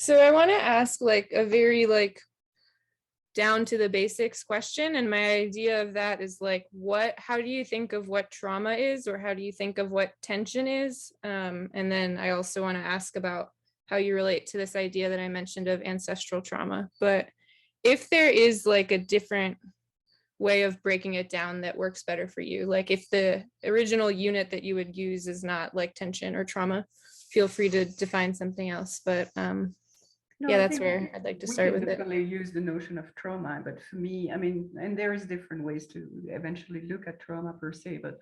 So I want to ask like a very like down to the basics question. And my idea of that is like, how do you think of what trauma is, or how do you think of what tension is? And then I also want to ask about how you relate to this idea that I mentioned of ancestral trauma. But if there is like a different way of breaking it down that works better for you, like if the original unit that you would use is not like tension or trauma, feel free to define something else. But No, yeah, I that's think where I'd like to we start can with it. definitely use the notion of trauma, but for me, I mean, and there is different ways to eventually look at trauma per se, but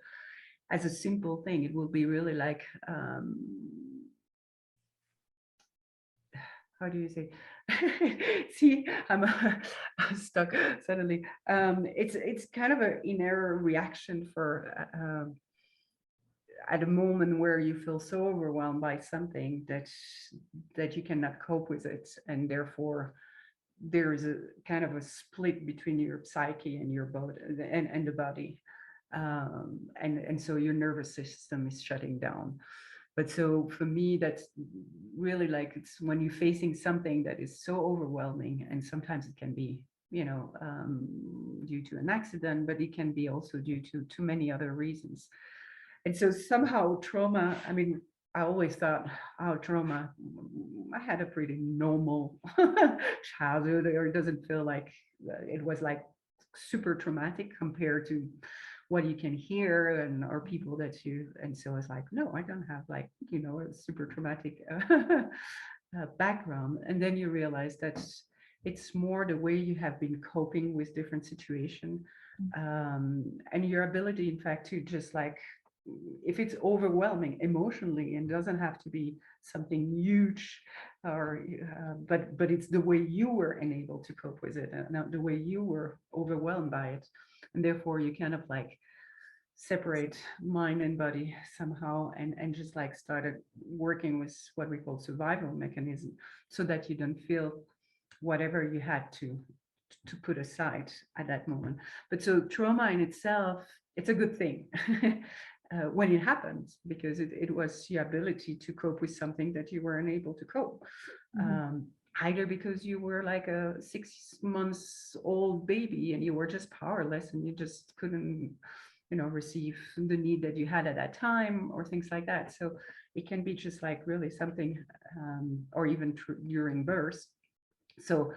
as a simple thing, it will be really like, how do you say? See, I'm stuck suddenly. It's kind of an inner reaction for at a moment where you feel so overwhelmed by something that you cannot cope with it, and therefore there is a kind of a split between your psyche and your body and the body, and so your nervous system is shutting down. But so for me, that's really like, it's when you're facing something that is so overwhelming, and sometimes it can be, due to an accident, but it can be also due to many other reasons. And so somehow trauma, I mean, I always thought, oh, trauma, I had a pretty normal childhood, or it doesn't feel like it was like super traumatic compared to what you can hear and or people that you, and so it's like, no, I don't have like, a super traumatic background. And then you realize that it's more the way you have been coping with different situations, and your ability, in fact, to just like, if it's overwhelming emotionally, and doesn't have to be something huge, or but it's the way you were unable to cope with it, and not the way you were overwhelmed by it, and therefore you kind of like separate mind and body somehow, and just like started working with what we call survival mechanism, so that you don't feel whatever you had to put aside at that moment. But so trauma in itself, it's a good thing when it happens, because it was your ability to cope with something that you were unable to cope. Um, Either because you were like a 6 months old baby and you were just powerless and you just couldn't, receive the need that you had at that time, or things like that. So it can be just like really something, or even during birth. So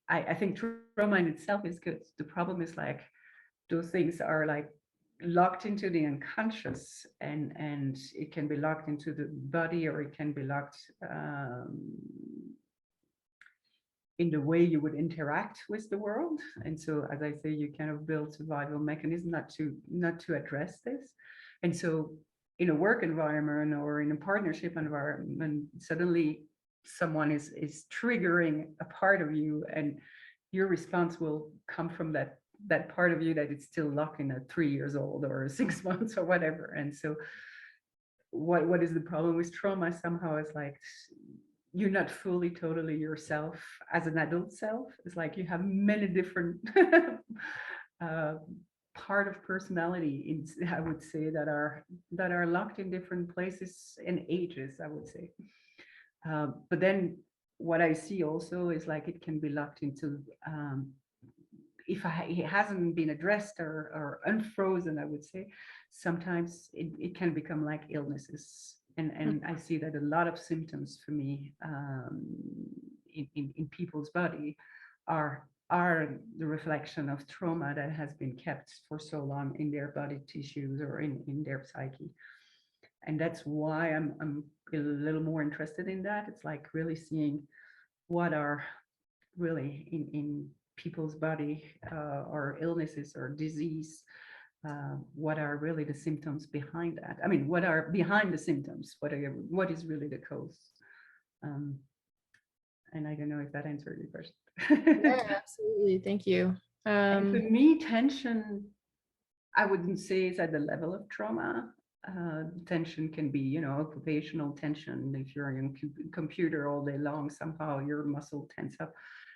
I think trauma in itself is good. The problem is like, those things are like locked into the unconscious, and it can be locked into the body, or it can be locked, in the way you would interact with the world. And so, as I say, you kind of build survival mechanism not to address this. And so in a work environment or in a partnership environment, suddenly someone is triggering a part of you, and your response will come from that part of you that is still locked in at 3 years old or 6 months or whatever. And so what is the problem with trauma somehow is like, you're not fully totally yourself as an adult self. It's like you have many different uh, part of personality, I would say, that are locked in different places and ages, I would say. But then what I see also is like, it can be locked into, if it hasn't been addressed or unfrozen, I would say, sometimes it can become like illnesses. And I see that a lot of symptoms for me, in people's body are the reflection of trauma that has been kept for so long in their body tissues or in their psyche. And that's why I'm a little more interested in that. It's like really seeing what are really in people's body, or illnesses or disease, what are really the symptoms behind that. I mean, what are behind the symptoms, what is really the cause. um, and I don't know if that answered your question. Yeah, absolutely. Thank you. And for me, tension, I wouldn't say it's at the level of trauma. Tension can be, occupational tension. If you're on a computer all day long, somehow your muscle tense up.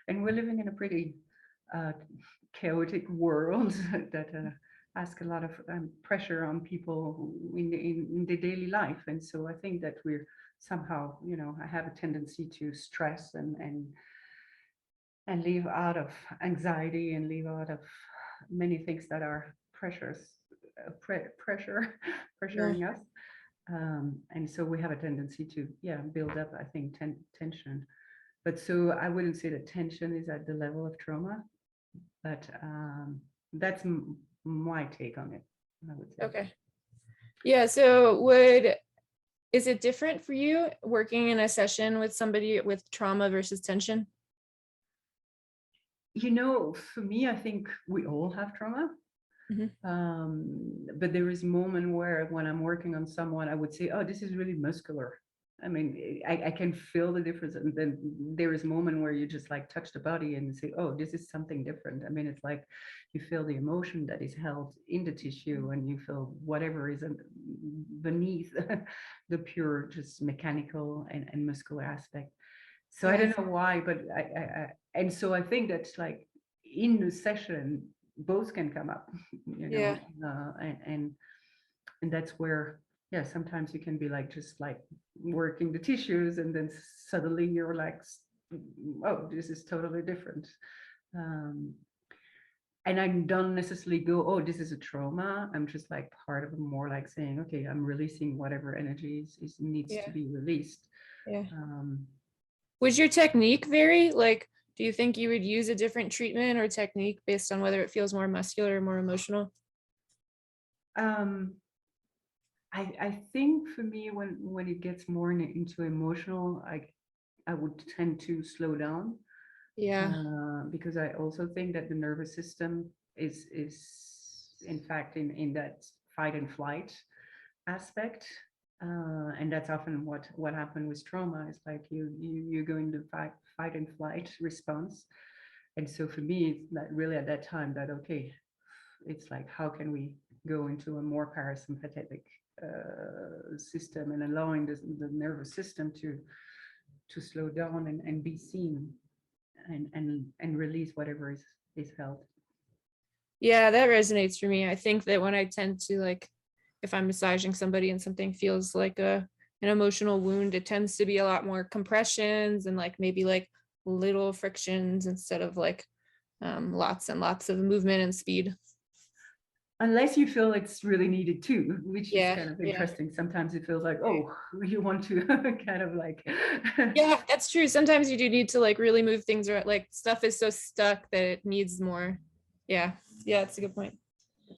And we're living in a pretty uh, chaotic world that ask a lot of pressure on people in the daily life. And so I think that we're somehow, I have a tendency to stress and leave out of anxiety and leave out of many things that are pressure Yeah. pressuring us. And so we have a tendency to, build up, I think, tension. But so I wouldn't say that tension is at the level of trauma, but that's my take on it, I would say. Okay. Yeah. So is it different for you working in a session with somebody with trauma versus tension? For me, I think we all have trauma. Mhm. But there is a moment where when I'm working on someone, I would say, oh, this is really muscular. I mean, I can feel the difference. And then there is a moment where you just like touch the body and say, oh, this is something different. I mean, it's like you feel the emotion that is held in the tissue and you feel whatever is beneath the pure, just mechanical and muscular aspect. So I Yeah. don't know why, but and so I think that's like in the session, both can come up, Yeah. and that's where, yeah, sometimes you can be like just like working the tissues, and then suddenly you're like, oh, this is totally different. Um, and I don't necessarily go, oh, this is a trauma. I'm just like part of more like saying, okay, I'm releasing whatever energy needs to Yeah. be released. Yeah. Um, Would your technique vary? Like, do you think you would use a different treatment or technique based on whether it feels more muscular or more emotional? um, I think for me, when it gets more into emotional, I would tend to slow down, Yeah. because I also think that the nervous system is in fact in that fight and flight aspect, and that's often what happened with trauma. Is like you go into fight and flight response, and so for me, it's that really at that time that okay, it's like how can we go into a more parasympathetic system and allowing the nervous system to slow down and be seen and release whatever is held. Yeah, that resonates for me. I think that when I tend to like, if I'm massaging somebody and something feels like an emotional wound, it tends to be a lot more compressions and like maybe like little frictions instead of like lots and lots of movement and speed. Unless you feel it's really needed too, which is Yeah, kind of yeah. interesting. Sometimes it feels like, oh, you want to kind of like Yeah, that's true. Sometimes you do need to like really move things around. Like stuff is so stuck that it needs more. Yeah. Yeah, that's a good point.